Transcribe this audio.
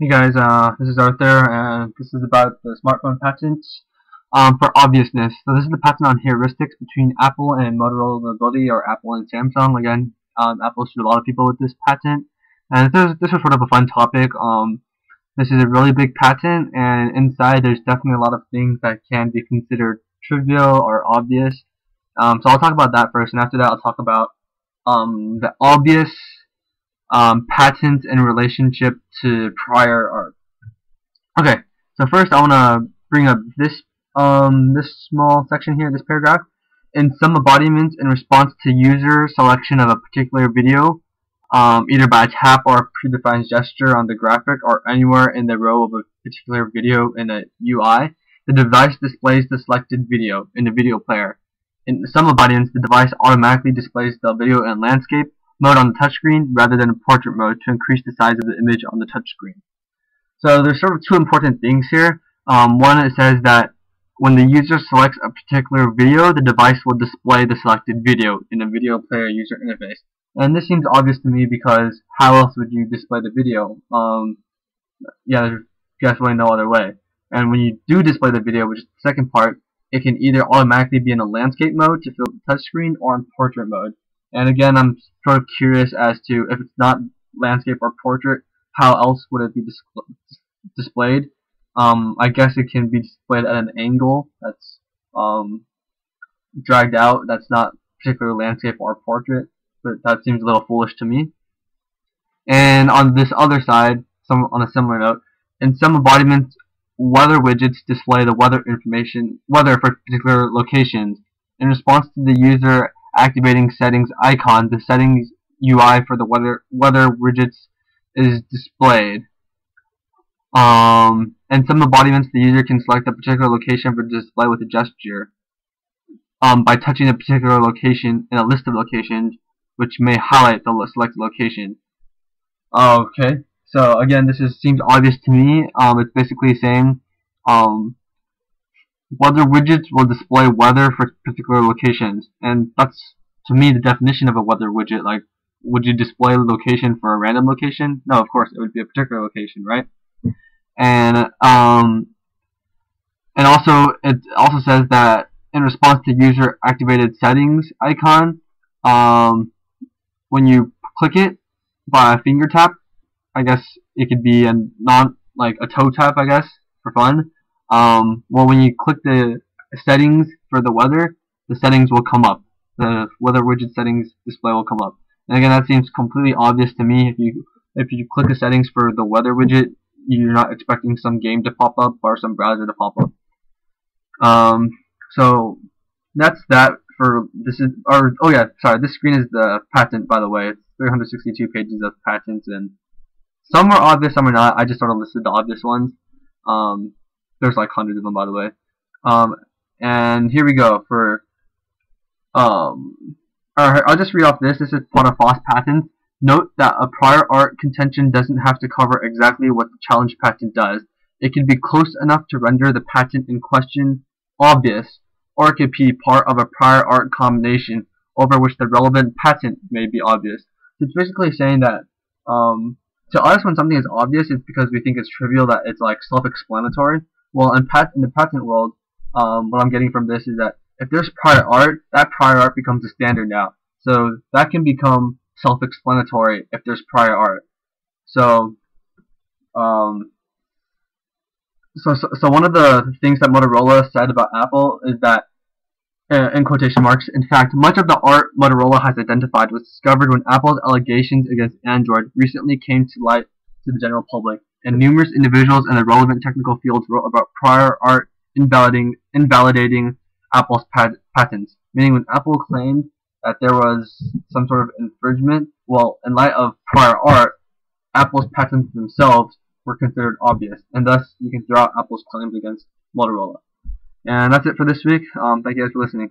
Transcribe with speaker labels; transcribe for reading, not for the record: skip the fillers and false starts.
Speaker 1: Hey guys, this is Arthur, and this is about the smartphone patents for obviousness. So this is the patent on heuristics between Apple and Motorola Mobility, or Apple and Samsung. Again, Apple sued a lot of people with this patent, and this was sort of a fun topic. This is a really big patent, and inside there's definitely a lot of things that can be considered trivial or obvious. So I'll talk about that first, and after that I'll talk about the obvious patents in relationship to prior art. Okay, so first I want to bring up this small section here, this paragraph. In some embodiments, in response to user selection of a particular video, either by a tap or a predefined gesture on the graphic or anywhere in the row of a particular video in a UI, the device displays the selected video in the video player. In some embodiments, the device automatically displays the video in landscape mode on the touchscreen rather than portrait mode to increase the size of the image on the touchscreen. So there's sort of two important things here. One, it says that when the user selects a particular video, the device will display the selected video in the video player user interface. And this seems obvious to me because how else would you display the video? Yeah, there's definitely no other way. And when you do display the video, which is the second part, it can either automatically be in a landscape mode to fill the touchscreen or in portrait mode. And again, I'm sort of curious as to if it's not landscape or portrait, how else would it be displayed? I guess it can be displayed at an angle that's dragged out. That's not particularly landscape or portrait, but that seems a little foolish to me. And on this other side, on a similar note, in some embodiments, weather widgets display the weather for particular locations. In response to the user activating settings icon, the settings UI for the weather widgets is displayed. In some embodiments, the user can select a particular location for display with a gesture by touching a particular location in a list of locations, which may highlight the selected location. Okay, so again, seems obvious to me. It's basically saying weather widgets will display weather for particular locations, and that's, to me, the definition of a weather widget. Like, would you display a location for a random location? No, of course, it would be a particular location, right? And also, it also says that in response to user activated settings icon, when you click it by a finger tap, I guess it could be a toe tap, I guess, for fun. Well, when you click the settings for the weather, the settings will come up. The weather widget settings display will come up. And again, that seems completely obvious to me. If you click the settings for the weather widget, you're not expecting some game to pop up or some browser to pop up. So that's that for this is this screen is the patent, by the way. It's 362 pages of patents, and some are obvious, some are not. I just sort of listed the obvious ones. There's like hundreds of them, by the way. And here we go for I'll just read off this. This is Potter-Foss patent. Note that a prior art contention doesn't have to cover exactly what the challenge patent does. It can be close enough to render the patent in question obvious, or it could be part of a prior art combination over which the relevant patent may be obvious. So it's basically saying that to us, when something is obvious, it's because we think it's trivial, that it's like self-explanatory. Well, in the patent world, what I'm getting from this is that if there's prior art, that prior art becomes a standard now. So that can become self-explanatory if there's prior art. So, so one of the things that Motorola said about Apple is that, in quotation marks, in fact, much of the art Motorola has identified was discovered when Apple's allegations against Android recently came to light to the general public, and numerous individuals in the relevant technical fields wrote about prior art invalidating Apple's patents, meaning when Apple claimed that there was some sort of infringement, well, in light of prior art, Apple's patents themselves were considered obvious, and thus you can throw out Apple's claims against Motorola. And that's it for this week. Thank you guys for listening.